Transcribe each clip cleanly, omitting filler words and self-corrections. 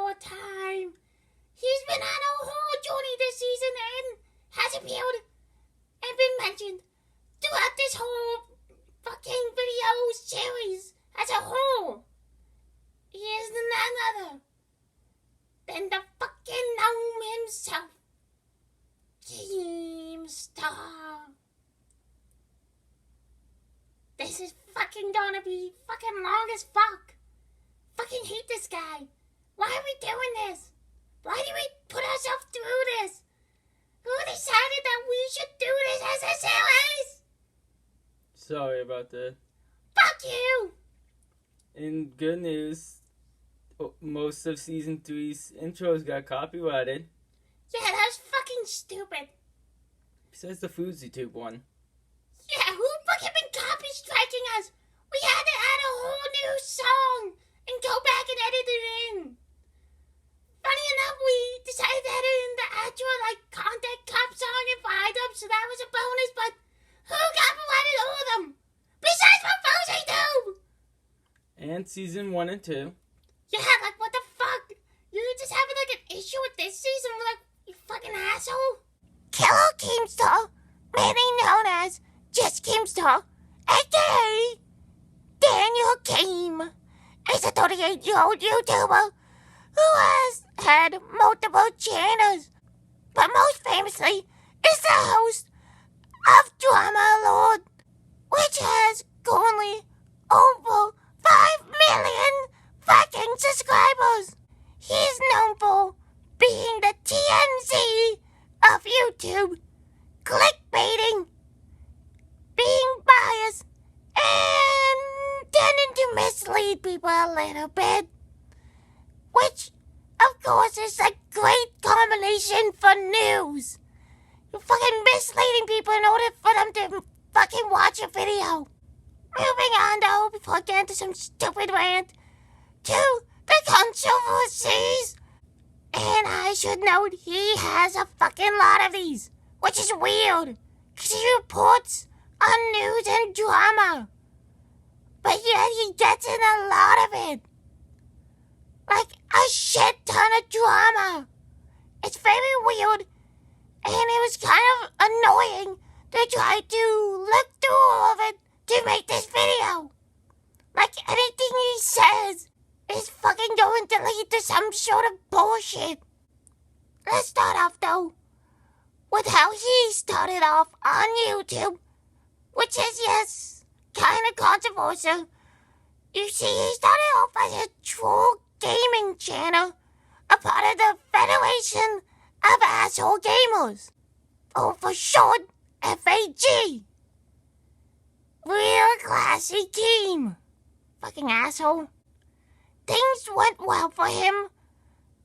more time. He's been on a whole journey this season and has appeared and been mentioned throughout this whole fucking video series as a whole. He is none other than the fucking gnome himself, Keemstar. This is fucking gonna be fucking long as fuck. Fucking hate this guy. Why are we doing this? Why do we put ourselves through this? Who decided that we should do this as a series? Sorry about that. Fuck you! In good news, most of Season 3's intros got copyrighted. Yeah, that was fucking stupid. Besides the FoodzyTube one. Yeah, who fucking been copy striking us? We had to add a whole new song and go back and edit it in. Funny enough, we decided to edit in the actual, Contact Cop song and fired up, so that was a bonus, but who copyrighted all of them? Besides from FoodzyTube! And Season 1 and 2. Yeah, what the fuck? You're just having, an issue with this season, you fucking asshole? Killer Keemstar, mainly known as just Keemstar, a.k.a. Daniel Keem, is a 38-year-old YouTuber who has had multiple channels, but most famously is the host of Drama Lord, which has currently over 5 million fucking subscribers. He is known for being the TMZ of YouTube, clickbaiting, being biased, and tending to mislead people a little bit. Which, of course, is a great combination for news. You're fucking misleading people in order for them to fucking watch a video. Moving on, though, before I get into some stupid rant, to the controversies. And I should note, he has a fucking lot of these, which is weird, because he reports on news and drama. But yet he gets in a lot of it. A shit ton of drama. It's very weird, and it was kind of annoying to try to look through all of it to make this video. Anything he says is fucking going to lead to some sort of bullshit. Let's start off, though, with how he started off on YouTube, which is, yes, kind of controversial. You see, he started off as a troll gaming channel, a part of the Federation of Asshole Gamers, or for short, FAG. Real classy team. Fucking asshole. Things went well for him,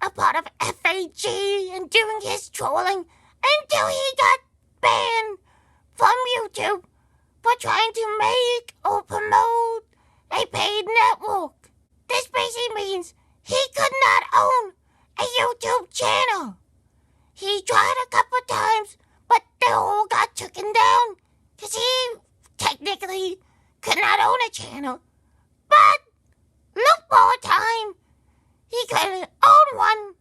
a part of FAG and doing his trolling, until he got banned from YouTube for trying to make or promote a paid network. This basically means he could not own a YouTube channel. He tried a couple times, but they all got taken down, because he technically could not own a channel. But look more time, he could own one.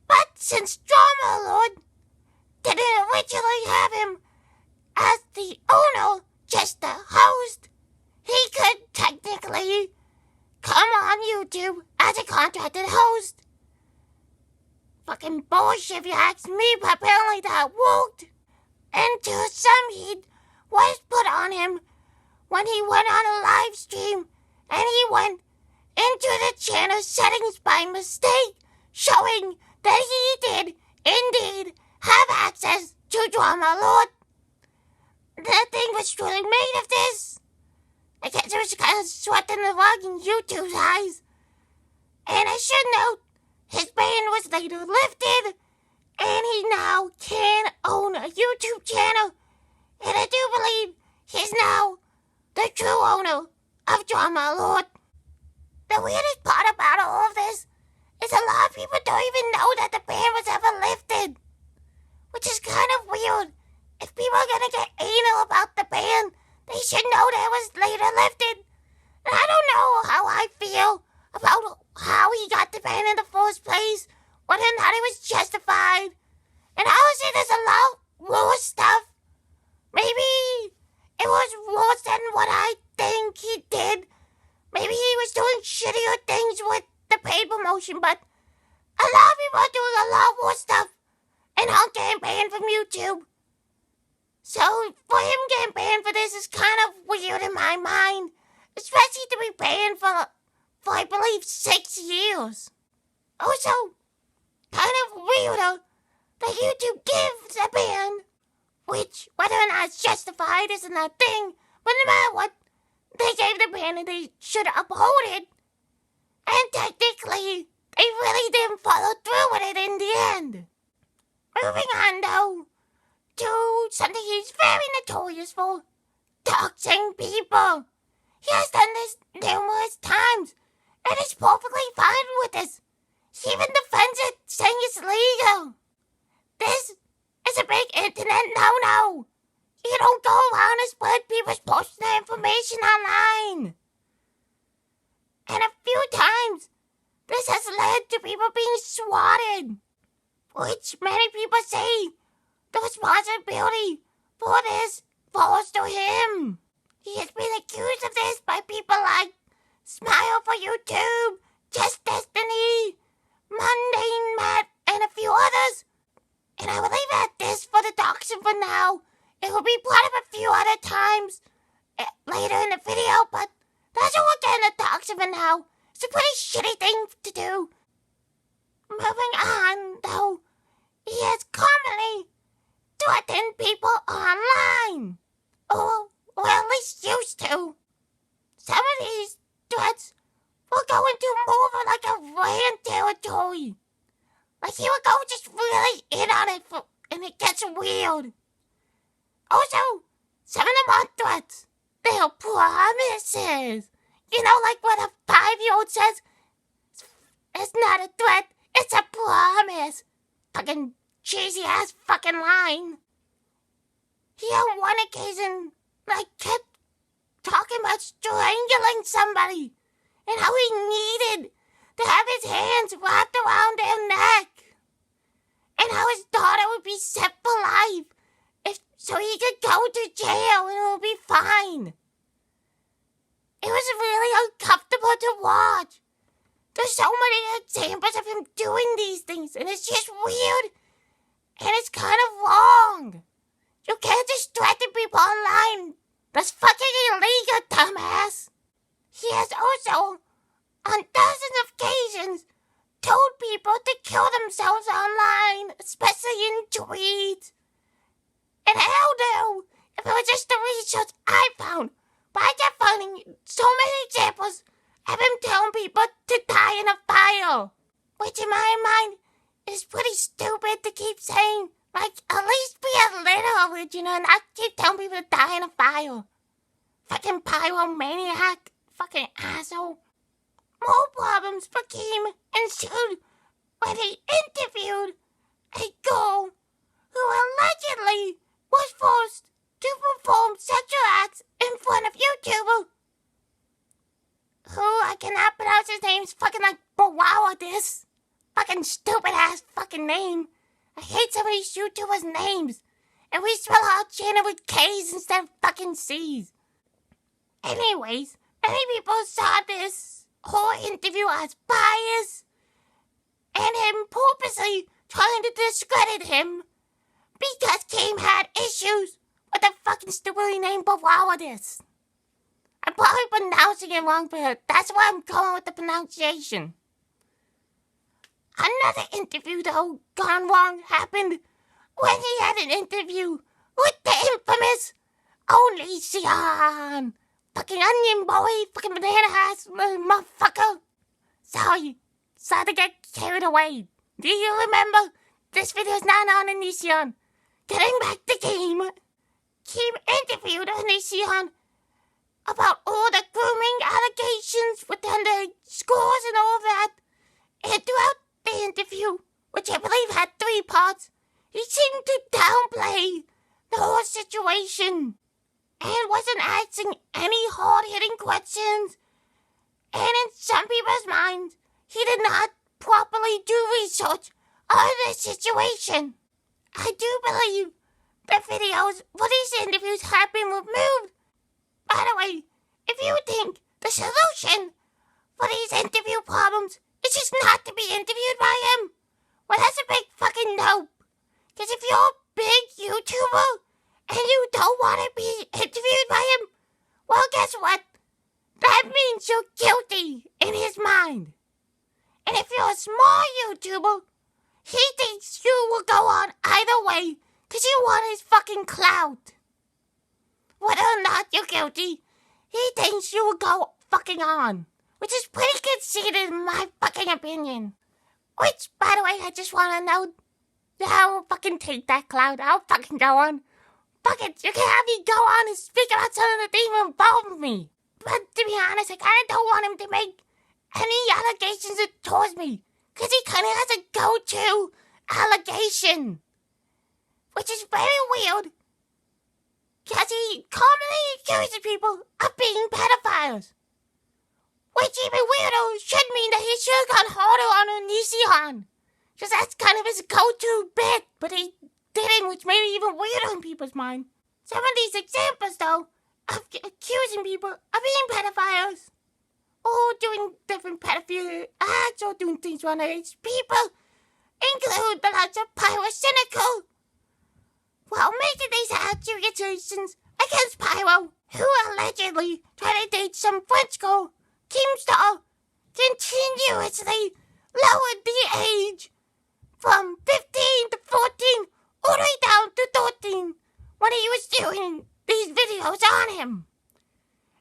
But since Drama Lord didn't originally have him as the owner, just the host, he could technically come on YouTube as a contracted host. Fucking bullshit if you ask me, but apparently that worked. Until some heat was put on him when he went on a live stream and he went into the channel settings by mistake, showing that he did indeed have access to Drama Lord. The thing was truly made of this. I guess it was kind of sweating the rug in YouTube's eyes. And I should note, his ban was later lifted, and he now can own a YouTube channel. And I do believe he's now the true owner of Drama Lord. The weirdest part about all of this is a lot of people don't even know that the ban was ever lifted. Which is kind of weird. If people are gonna get anal about the ban, they should know that it was later lifted. And I don't know how I feel about how he got the ban in the first place, whether or not it was justified, and honestly, there's a lot worse stuff. Maybe it was worse than what I think he did. Maybe he was doing shittier things with the paid promotion, but a lot of people are doing a lot worse stuff and aren't getting banned from YouTube. So for him getting banned for this is kind of weird in my mind, especially to be banned for I believe 6 years. Also, kind of weirder that YouTube gives a ban, which, whether or not it's justified isn't a thing, but no matter what, they gave the ban and they should uphold it. And technically, they really didn't follow through with it in the end. Moving on, though, to something he's very notorious for, doxing people. He has done this numerous times, and is perfectly fine with this. He even defends it, saying it's legal. This is a big internet no-no. You don't go around and spread people's personal information online. And a few times, this has led to people being swatted, which many people say the responsibility for this falls to him. He has been accused of this by people like Smile for YouTube, Just Destiny, Mundane Matt, and a few others. And I will leave it at this for the doxing for now. It will be brought up a few other times later in the video, but that's what we're getting the doxing for now. It's a pretty shitty thing to do. Moving on, though, he has commonly threatened people online. Or at least used to. Some of these threats will go into more of like a rant territory. Like he would go just really in on it and it gets weird. Also, some of them aren't threats. They are promises. You know, like what a 5-year-old says, it's not a threat, it's a promise. Fucking cheesy ass fucking line. He on one occasion, kept talking about strangling somebody and how he needed to have his hands wrapped around their neck and how his daughter would be set for life so he could go to jail and it would be fine. It was really uncomfortable to watch. There's so many examples of him doing these things and it's just weird and it's kind of wrong. You can't just threaten people online. That's fucking illegal, dumbass. He has also, on dozens of occasions, told people to kill themselves online, especially in tweets. And hell no, if it was just the research I found, but I kept finding so many examples of him telling people to die in a fire. Which in my mind is pretty stupid to keep saying. At least be a little original and not keep telling people to die in a fire. Fucking pyromaniac. Fucking asshole. More problems for Keem ensued when he interviewed a girl who allegedly was forced to perform sexual acts in front of YouTuber who I cannot pronounce his name. It's fucking like Bawawa. Fucking stupid ass fucking name. I hate some of these YouTubers' names. And we spell our channel with K's instead of fucking C's. Anyways, many people saw this whole interview as biased and him purposely trying to discredit him because Keem had issues with the fucking stupidly named Bawawa. I'm probably pronouncing it wrong, but that's why I'm going with the pronunciation. Another interview, though, gone wrong happened when he had an interview with the infamous Onision. Fucking onion boy, fucking banana ass motherfucker. Sorry to get carried away. Do you remember? This video's not on Onision. Getting back to Keem. Keem interviewed Onision about all the grooming allegations within the scores and all that. And throughout the interview, which I believe had 3 parts, he seemed to downplay the whole situation and wasn't asking any hard-hitting questions. And in some people's minds, he did not properly do research on the situation. I do believe the videos for these interviews have been removed. By the way, if you think the solution for these interview problems is just not to be interviewed by him, well, that's a big fucking nope. Because if you're a big YouTuber and you don't want to be interviewed by him, well, guess what? That means you're guilty in his mind. And if you're a small YouTuber, he thinks you will go on either way because you want his fucking clout. Whether or not you're guilty, he thinks you will go fucking on. Which is pretty conceited in my fucking opinion. Which, by the way, I just want to know, I'll fucking take that clout. I'll fucking go on. Fuck it, you can have me go on and speak about something that didn't even involve me. But to be honest, I kind of don't want him to make any allegations towards me. Because he kind of has a go-to allegation. Which is very weird. Because he commonly accuses people of being pedophiles. Which even weirder should mean that he should have gone harder on Onision. Because that's kind of his go-to bit. But he didn't, which made it even weirder in people's mind. Some of these examples, though, of accusing people of being pedophiles, or doing different pedophilia acts, or doing things to underage people, include the likes of Pyrocynical. While making these accusations against Pyro, who allegedly tried to date some French girl, Keemstar, continuously lowered the age from 15 to 14 all the way down to 13 when he was doing these videos on him.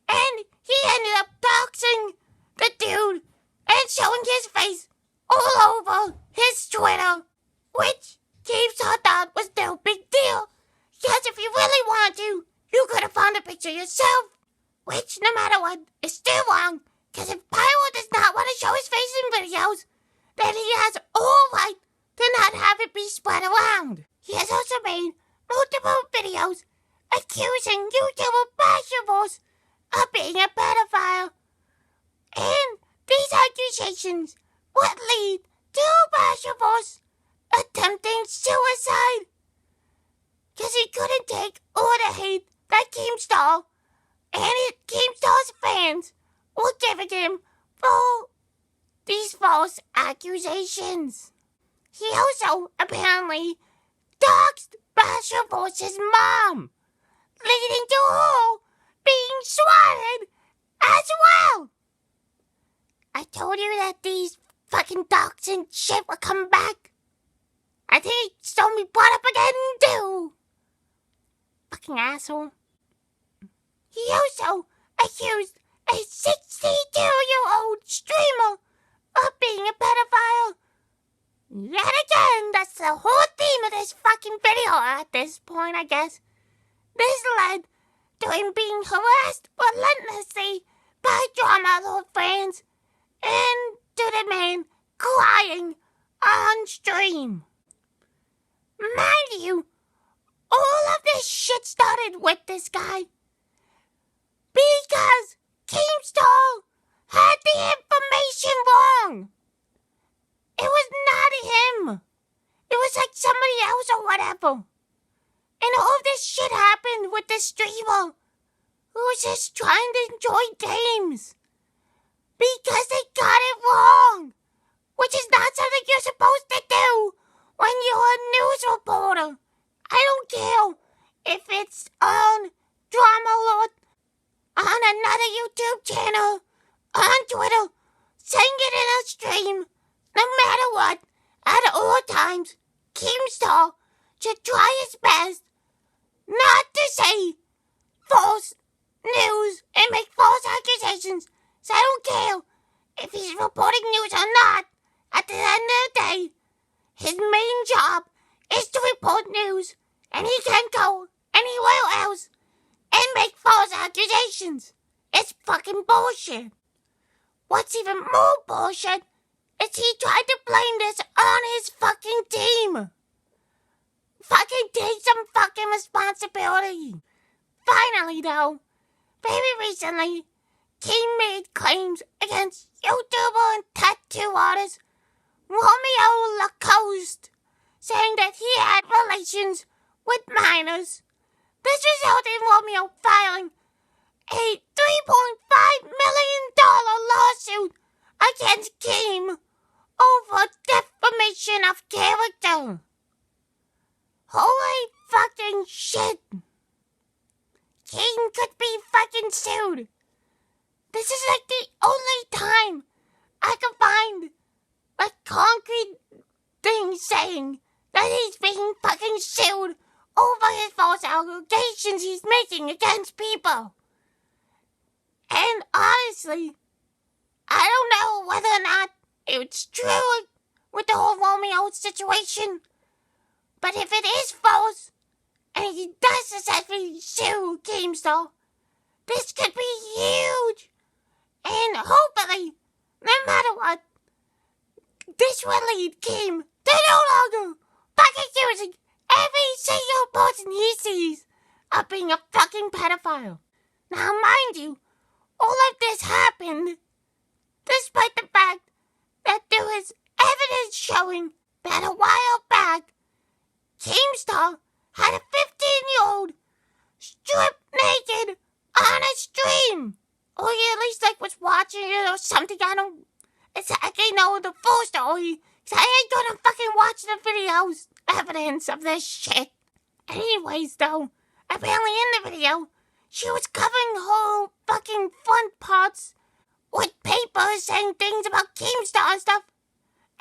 And he ended up doxing the dude and showing his face all over his Twitter, which Keemstar thought was no big deal. Because if you really wanted to, you could have found a picture yourself. Which, no matter what, is still wrong. Because if Pyro does not want to show his face in videos, then he has all right to not have it be spread around. He has also made multiple videos accusing YouTuber Bashaverse of being a pedophile. And these accusations would lead to Bashaverse attempting suicide. Because he couldn't take all the hate that Keemstar and Keemstar's fans were giving him for these false accusations. He also apparently doxed Bashaverse's mom, leading to her being swatted as well. I told you that these fucking doxing shit would come back. I think he saw me brought up again too. Fucking asshole. He also accused a 62-year-old streamer of being a pedophile. Yet again, that's the whole theme of this fucking video at this point, I guess. This led to him being harassed relentlessly by Drama Lord fans and to the man crying on stream. Mind you, all of this shit started with this guy because Keemstar had the information wrong. It was not him. It was like somebody else or whatever. And all of this shit happened with the streamer who was just trying to enjoy games because they got it wrong, which is not something you're supposed to do when you're a news reporter. I don't care if it's on Drama Lord, on another YouTube channel, on Twitter, saying it in a stream. No matter what, at all times, Keemstar should try his best not to say false news and make false accusations. So I don't care if he's reporting news or not. At the end of the day, his main job is to report news, and he can go anywhere else and make false accusations. It's fucking bullshit. What's even more bullshit is he tried to blame this on his fucking team. Fucking take some fucking responsibility. Finally, though, very recently, Keem made claims against YouTuber and tattoo artist Romeo Lacoste, saying that he had relations with minors. This resulted in Romeo filing a $3.5 million lawsuit against Keem over defamation of character. Holy fucking shit. Keem could be fucking sued. This is like the only time I can find a concrete thing saying that he's being fucking sued over his false allegations he's making against people. And honestly, I don't know whether or not it's true with the whole Romeo situation, but if it is false, and he does successfully sue Keemstar, this could be huge. And hopefully, no matter what, this will lead Keem to no longer fucking accusing every single person he sees of being a fucking pedophile. Now, mind you, all of this happened despite the fact that there is evidence showing that a while back, Keemstar had a 15-year-old stripped naked on a stream. Or he at least was watching it or something. I don't exactly know the full story. Cause I ain't gonna fucking watch the videos evidence of this shit. Anyways though, apparently in the video, she was covering her fucking front parts with papers saying things about Keemstar and stuff.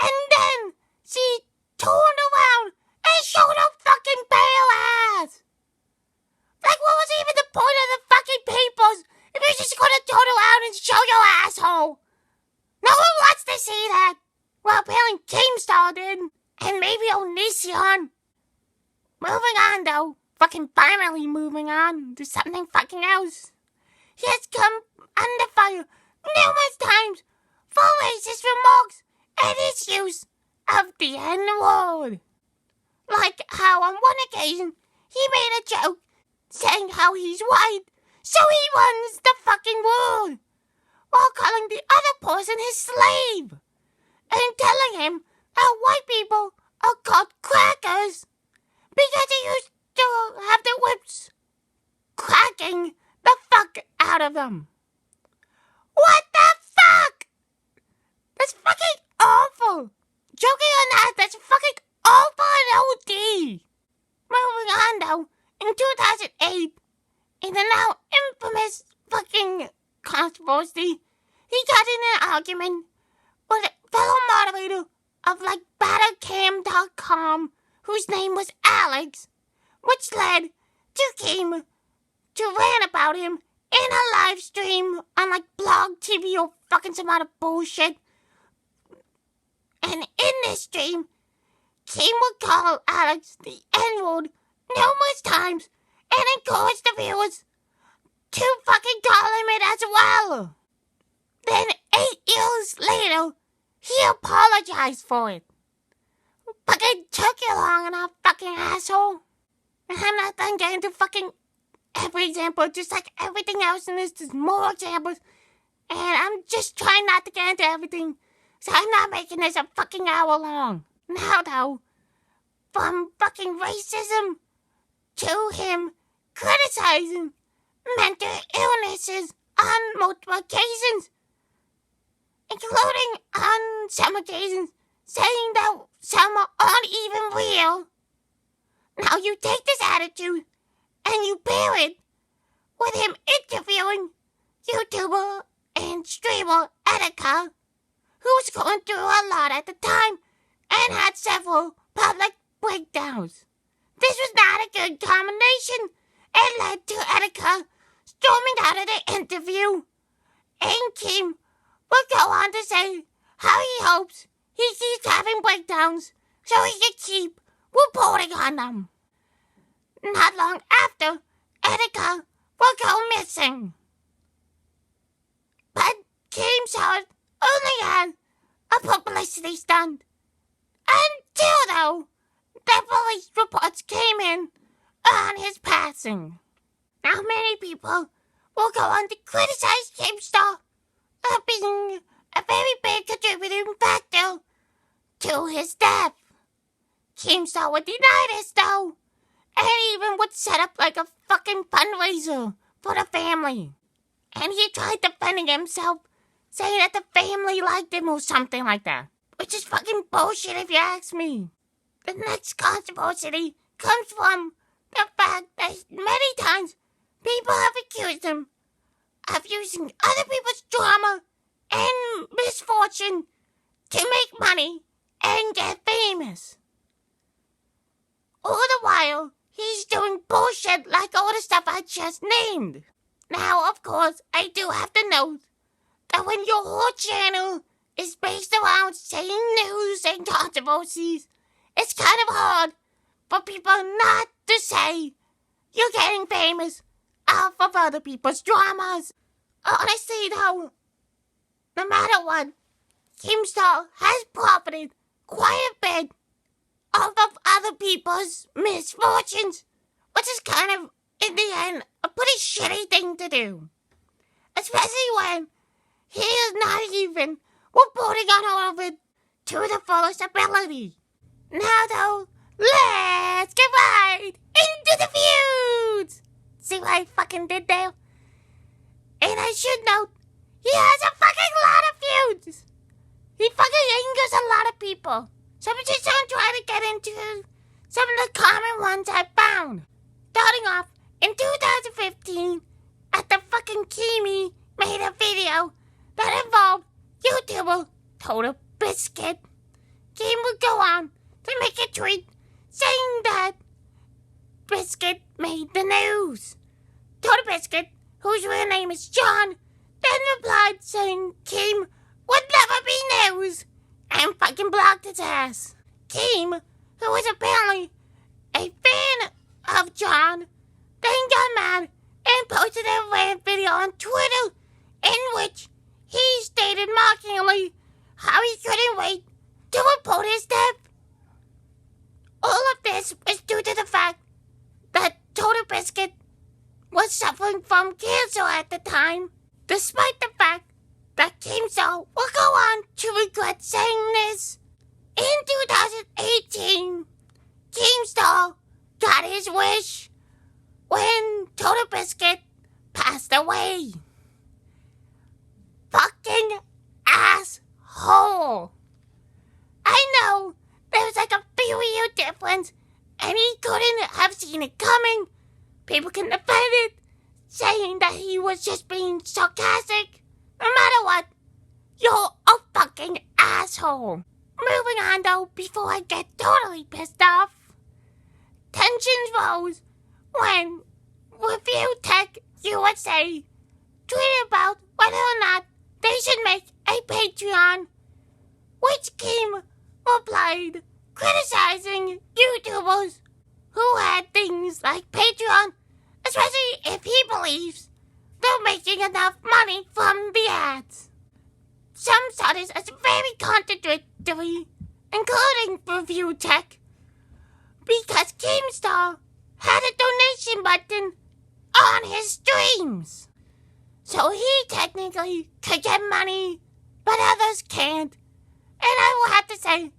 And then she turned around and showed her fucking pale ass. Like, what was even the point of the fucking papers if you're just gonna turn around and show your asshole? No one wants to see that. Well, apparently Keemstar did. And maybe Onision. Moving on, though. Fucking finally moving on to something fucking else. He has come under fire numerous times for racist remarks and his use of the N-word. Like how on one occasion, he made a joke saying how he's white, so he runs the fucking world, while calling the other person his slave, and telling him that white people are called crackers because he used to have the whips cracking the fuck out of them. What the fuck? That's fucking awful. Joking on that, that's fucking awful and OD. Moving on though, in 2008, in the now infamous fucking controversy, he got in an argument with a fellow moderator of BatterCam.com, whose name was Alex, which led to Keem to rant about him in a live stream on Blog TV or fucking some other bullshit. And in this stream, Keem would call Alex the N-word numerous times and encourage the viewers to fucking call him it as well. Then 8 years later, he apologized for it. Fucking took you long enough, fucking asshole. And I'm not done getting to fucking every example, just like everything else in this, there's more examples. And I'm just trying not to get into everything, so I'm not making this a fucking hour long. Now though, from fucking racism to him criticizing mental illnesses on multiple occasions, including on some occasions saying that some aren't even real. Now you take this attitude and you pair it with him interviewing YouTuber and streamer Etika, who was going through a lot at the time and had several public breakdowns. This was not a good combination and led to Etika storming out of the interview. And Keem will go on to say how he hopes he keeps having breakdowns so he can keep reporting on them. Not long after, Etika will go missing. But Keemstar only had a publicity stunt. Until, though, the police reports came in on his passing. Now, many people will go on to criticize Keemstar of being a very big contributing factor to his death. Keemstar would deny this, though, and even would set up like a fucking fundraiser for the family. And he tried defending himself, saying that the family liked him or something like that. Which is fucking bullshit if you ask me. The next controversy comes from the fact that many times people have accused him of using other people's drama and misfortune to make money and get famous. All the while, he's doing bullshit like all the stuff I just named. Now, of course, I do have to note that when your whole channel is based around saying news and controversies, it's kind of hard for people not to say you're getting famous off of other people's dramas. Honestly, though, no matter what, Keemstar has profited quite a bit off of other people's misfortunes, which is kind of, in the end, a pretty shitty thing to do. Especially when he is not even reporting on all of it to the fullest ability. Now, though, let's get right into the feuds! See what I fucking did there? And I should note, he has a fucking lot of feuds! He fucking angers a lot of people. So I'm just gonna try to get into some of the common ones I found. Starting off, in 2015, at the fucking Keemy made a video that involved YouTuber Total Biscuit. Keem would go on to make a tweet saying that Biscuit made the news. Total Biscuit, whose real name is John, then replied saying Keem would never be news and fucking blocked his ass. Keem, who was apparently a fan of John, then got mad and posted a rant video on Twitter in which he stated mockingly how he couldn't wait to report his death. All of this is due to the fact that Total Biscuit was suffering from cancer at the time, despite the fact that Keemstar will go on to regret saying this. In 2018, Keemstar got his wish when Total Biscuit passed away. Fucking asshole. I know there's like a few-year difference and he couldn't have seen it coming. People can defend it, saying that he was just being sarcastic. No matter what, you're a fucking asshole. Moving on though, before I get totally pissed off. Tensions rose when Review Tech USA tweeted about whether or not they should make a Patreon, which Keem replied criticizing YouTubers who had things like Patreon, especially if he believes they're making enough money from the ads. Some saw this as very contradictory, including Review Tech, because Keemstar had a donation button on his streams. So he technically could get money, but others can't. And I will have to say,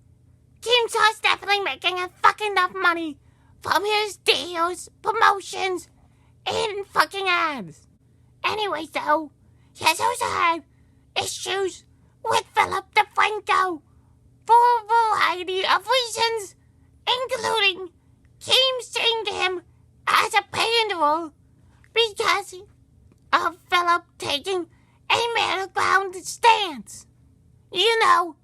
Keemstar's definitely making a fucking enough money from his deals, promotions, and fucking ads. Anyway, though, he has also had issues with Philip DeFranco for a variety of reasons, including Keem seeing him as a panderer because of Philip taking a middle ground stance. You know,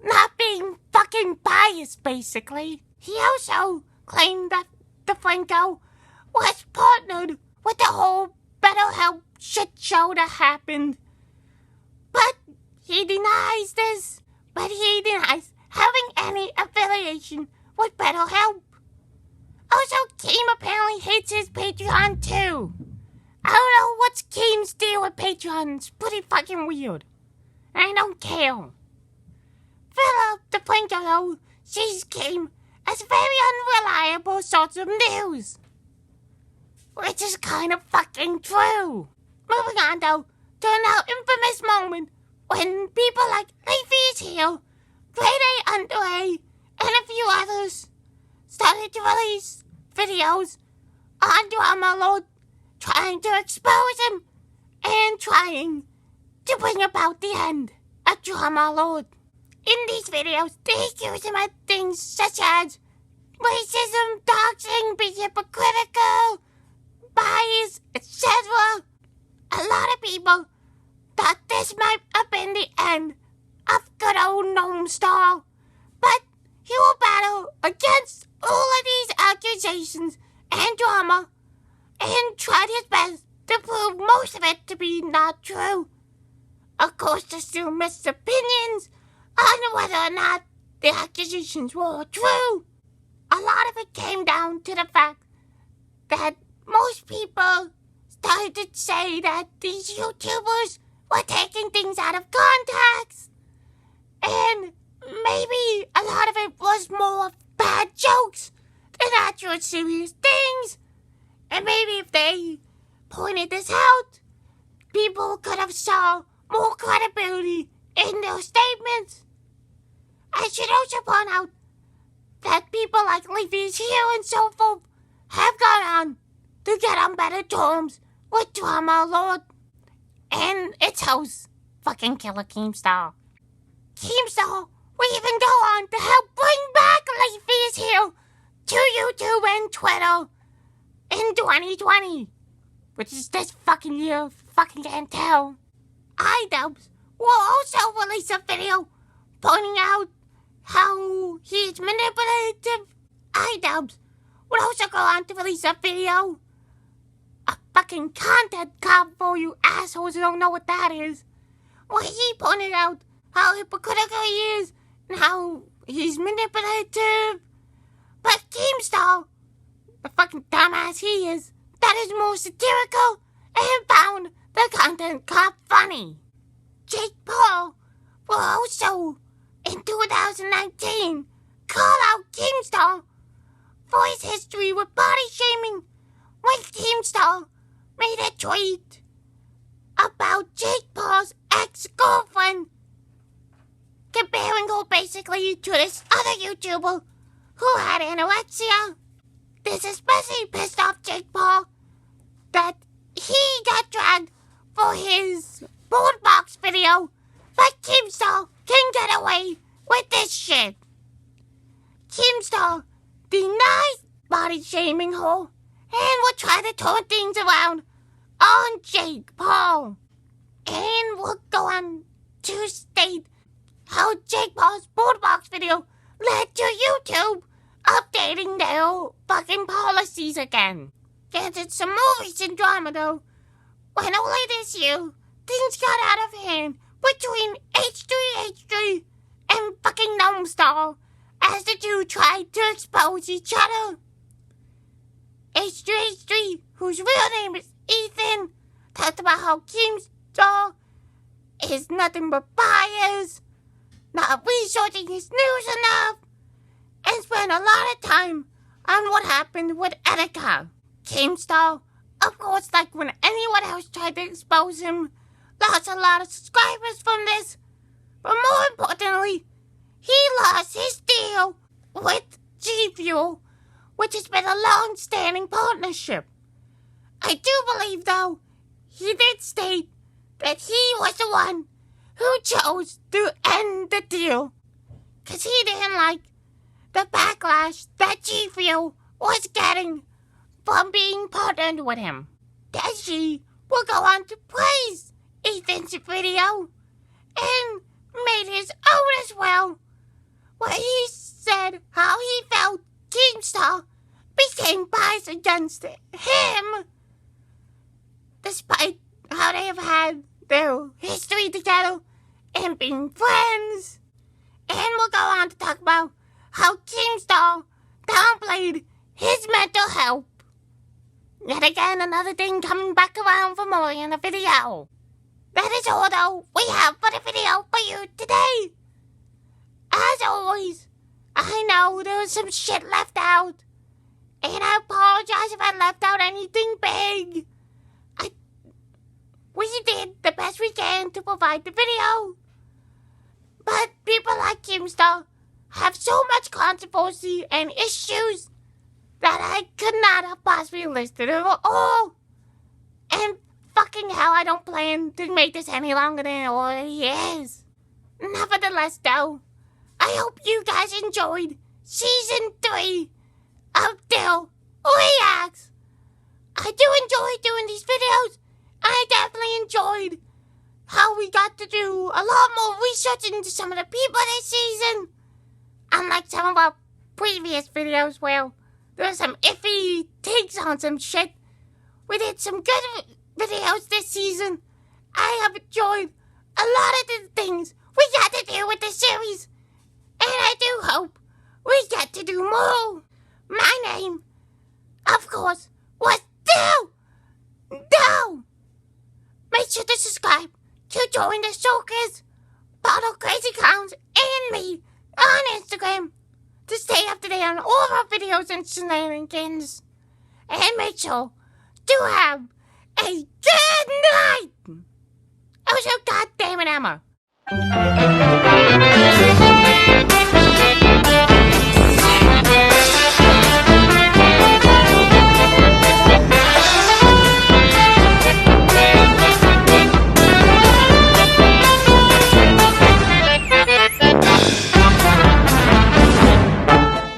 not being fucking biased, basically. He also claimed that DeFranco was partnered with the whole BetterHelp shit show that happened. But he denies this. But he denies having any affiliation with BetterHelp. Also, Keem apparently hates his Patreon too. I don't know what's Keem's deal with Patreon. It's pretty fucking weird. I don't care. Philip DeFranco, though, sees Keem as a very unreliable source of news. Which is kind of fucking true. moving on though to a now infamous moment when people like Leafy's Hill, Grade A Underway, and a few others started to release videos on Drama Lord, trying to expose him and trying to bring about the end of Drama Lord. In these videos, they accuse him of things such as racism, doxing, being hypocritical, bias, etc. A lot of people thought this might have been the end of good old Keemstar, but he will battle against all of these accusations and drama and tried his best to prove most of it to be not true. Of course, there's still mixed opinions on whether or not the accusations were true. A lot of it came down to the fact that most people started to say that these YouTubers were taking things out of context. And maybe a lot of it was more bad jokes than actual serious things. And maybe if they pointed this out, people could have saw more credibility in their statements. I should also point out that people like Leafy's Hill and so forth have gone on to get on better terms with Drama Lord and its host, fucking Killer Keemstar. Keemstar will even go on to help bring back Leafy's Hill to YouTube and Twitter in 2020, which is this fucking year, fucking can't tell. iDubbbz will also release a video pointing out how he's manipulative. iDubbbz would also go on to release a video, a fucking content cop for you assholes who don't know what that is, where he pointed out how hypocritical he is and how he's manipulative. But Keemstar, the fucking dumbass he is, that is more satirical and found the content cop funny. Jake Paul will also, in 2019, call out Keemstar for his history with body shaming when Keemstar made a tweet about Jake Paul's ex-girlfriend, comparing her basically to this other YouTuber who had anorexia. This especially pissed off Jake Paul that he got dragged for his board box video, but Keemstar can get away with this shit. Keemstar denies body shaming her and will try to turn things around on Jake Paul. And will go on to state how Jake Paul's board box video led to YouTube updating their fucking policies again. There's some more recent drama though, when early this year, things got out of hand between H3H3 and fucking Keemstar as the two tried to expose each other. H3H3, whose real name is Ethan, talked about how Keemstar is nothing but bias, not researching his news enough, and spent a lot of time on what happened with Etika. Keemstar, of course, like when anyone else tried to expose him, lost a lot of subscribers from this, but more importantly, he lost his deal with G Fuel, which has been a long-standing partnership. I do believe, though, he did state that he was the one who chose to end the deal, because he didn't like the backlash that G Fuel was getting from being partnered with him. Deji will go on to praise Ethan's video and made his own as well, where he said how he felt Keemstar became biased against him, despite how they have had their history together and being friends. And we'll go on to talk about how Keemstar downplayed his mental health. Yet again, another thing coming back around for more in the video. That is all though we have for the video for you today. As always, I know there was some shit left out, and I apologize if I left out anything big. We did the best we can to provide the video. But people like Keemstar have so much controversy and issues that I could not have possibly listed it all. And fucking hell, I don't plan to make this any longer than it already is. Nevertheless, though, I hope you guys enjoyed Season 3 of Dill Reacts. I do enjoy doing these videos. I definitely enjoyed how we got to do a lot more research into some of the people this season. Unlike some of our previous videos where there were some iffy takes on some shit. We did some good videos this season. I have enjoyed a lot of the things we got to do with this series. And I do hope we get to do more. My name, of course, was Dill. Make sure to subscribe to join the circus. Follow Crazy Clowns and me on Instagram to stay up to date on all of our videos and shenanigans. And make sure to have a good night. Oh, so goddamn it, Emma.